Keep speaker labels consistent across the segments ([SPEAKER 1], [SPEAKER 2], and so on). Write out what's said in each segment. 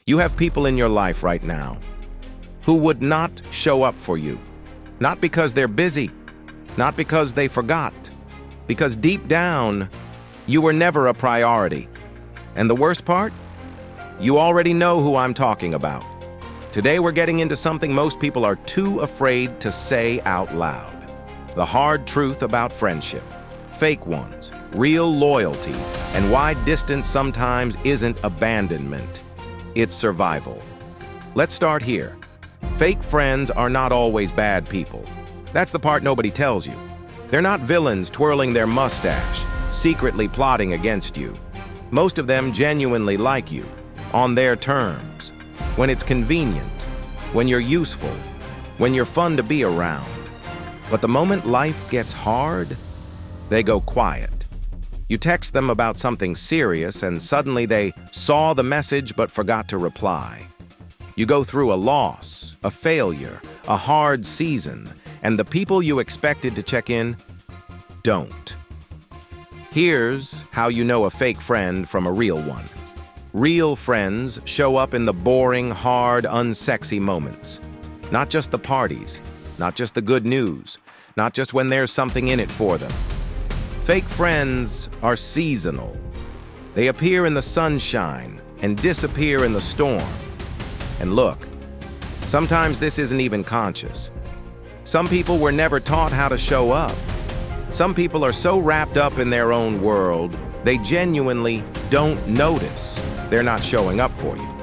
[SPEAKER 1] You have people in your life right now who would not show up for you, not because they're busy, not because they forgot, because deep down, you were never a priority. And the worst part? You already know who I'm talking about. Today we're getting into something most people are too afraid to say out loud. The hard truth about friendship, fake ones, real loyalty, and why distance sometimes isn't abandonment. It's survival. Let's start here. Fake friends are not always bad people. That's the part nobody tells you. They're not villains twirling their mustache, secretly plotting against you. Most of them genuinely like you, on their terms, when it's convenient, when you're useful, when you're fun to be around. But the moment life gets hard, they go quiet. You text them about something serious and suddenly they saw the message but forgot to reply. You go through a loss, a failure, a hard season, and the people you expected to check in don't. Here's how you know a fake friend from a real one. Real friends show up in the boring, hard, unsexy moments. Not just the parties, not just the good news, not just when there's something in it for them. Fake friends are seasonal. They appear in the sunshine and disappear in the storm. And look, sometimes this isn't even conscious. Some people were never taught how to show up. Some people are so wrapped up in their own world, they genuinely don't notice they're not showing up for you.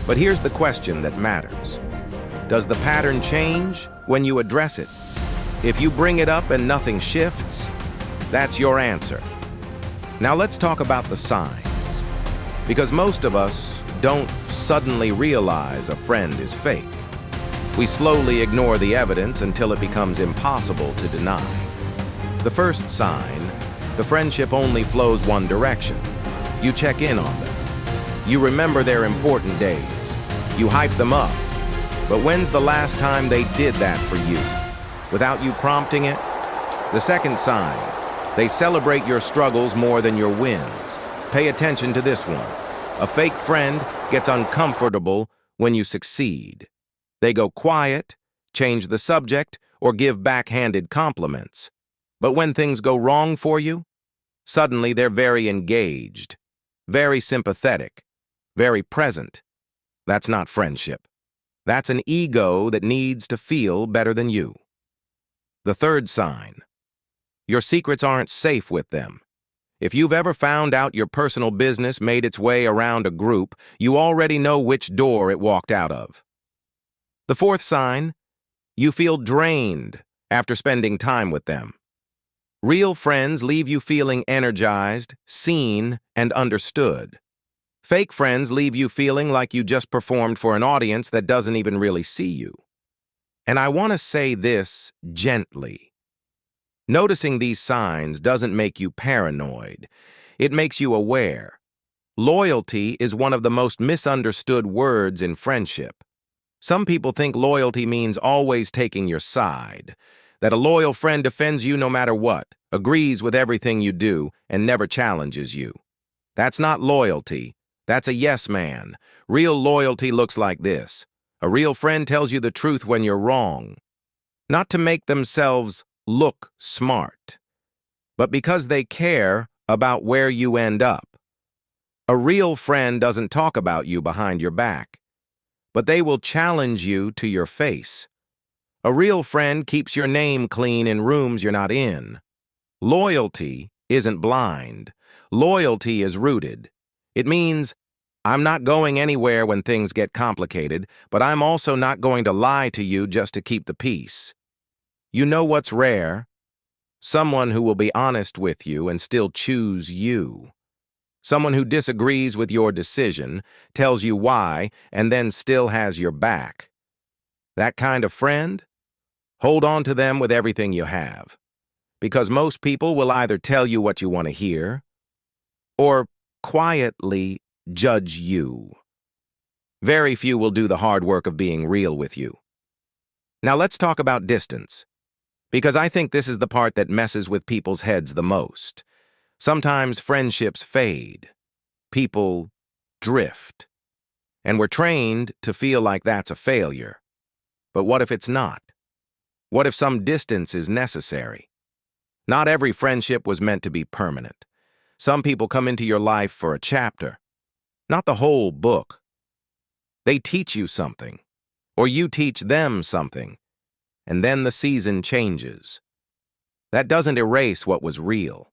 [SPEAKER 1] But here's the question that matters. Does the pattern change when you address it? If you bring it up and nothing shifts, that's your answer. Now let's talk about the signs. Because most of us don't suddenly realize a friend is fake. We slowly ignore the evidence until it becomes impossible to deny. The first sign, the friendship only flows one direction. You check in on them. You remember their important days. You hype them up. But when's the last time they did that for you? Without you prompting it? The second sign, they celebrate your struggles more than your wins. Pay attention to this one. A fake friend gets uncomfortable when you succeed. They go quiet, change the subject, or give backhanded compliments. But when things go wrong for you, suddenly they're very engaged, very sympathetic, very present. That's not friendship. That's an ego that needs to feel better than you. The third sign, your secrets aren't safe with them. If you've ever found out your personal business made its way around a group, you already know which door it walked out of. The fourth sign, you feel drained after spending time with them. Real friends leave you feeling energized, seen, and understood. Fake friends leave you feeling like you just performed for an audience that doesn't even really see you. And I want to say this gently. Noticing these signs doesn't make you paranoid. It makes you aware. Loyalty is one of the most misunderstood words in friendship. Some people think loyalty means always taking your side, that a loyal friend defends you no matter what, agrees with everything you do, and never challenges you. That's not loyalty. That's a yes man. Real loyalty looks like this. A real friend tells you the truth when you're wrong. Not to make themselves look smart, but because they care about where you end up. A real friend doesn't talk about you behind your back, but they will challenge you to your face. A real friend keeps your name clean in rooms you're not in. Loyalty isn't blind. Loyalty is rooted. It means, I'm not going anywhere when things get complicated, but I'm also not going to lie to you just to keep the peace. You know what's rare? Someone who will be honest with you and still choose you. Someone who disagrees with your decision, tells you why, and then still has your back. That kind of friend? Hold on to them with everything you have. Because most people will either tell you what you want to hear, or quietly judge you. Very few will do the hard work of being real with you. Now let's talk about distance, because I think this is the part that messes with people's heads the most. Sometimes friendships fade. People drift. And we're trained to feel like that's a failure. But what if it's not? What if some distance is necessary? Not every friendship was meant to be permanent. Some people come into your life for a chapter, not the whole book. They teach you something, or you teach them something, and then the season changes. That doesn't erase what was real.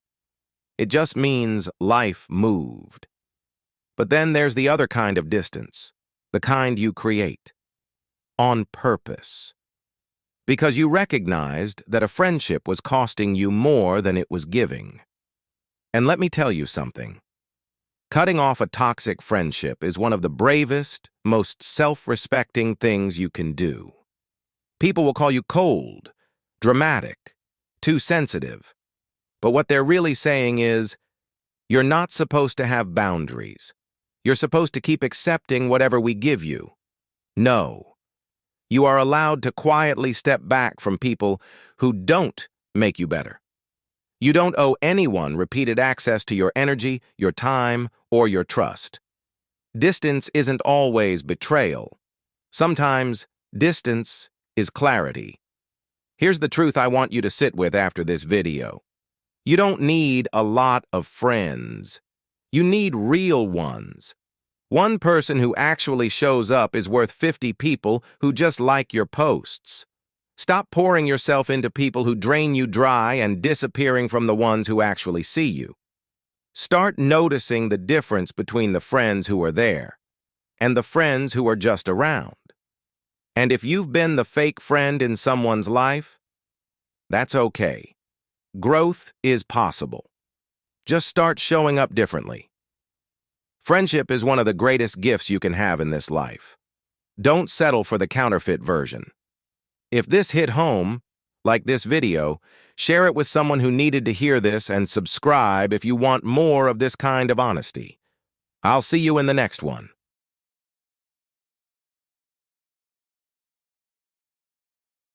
[SPEAKER 1] It just means life moved. But then there's the other kind of distance, the kind you create, on purpose. Because you recognized that a friendship was costing you more than it was giving. And let me tell you something. Cutting off a toxic friendship is one of the bravest, most self-respecting things you can do. People will call you cold, dramatic, too sensitive. But what they're really saying is, you're not supposed to have boundaries. You're supposed to keep accepting whatever we give you. No. You are allowed to quietly step back from people who don't make you better. You don't owe anyone repeated access to your energy, your time, or your trust. Distance isn't always betrayal. Sometimes distance is clarity. Here's the truth I want you to sit with after this video. You don't need a lot of friends. You need real ones. One person who actually shows up is worth 50 people who just like your posts. Stop pouring yourself into people who drain you dry and disappearing from the ones who actually see you. Start noticing the difference between the friends who are there and the friends who are just around. And if you've been the fake friend in someone's life, that's okay. Growth is possible. Just start showing up differently. Friendship is one of the greatest gifts you can have in this life. Don't settle for the counterfeit version. If this hit home, like this video, share it with someone who needed to hear this and subscribe if you want more of this kind of honesty. I'll see you in the next one.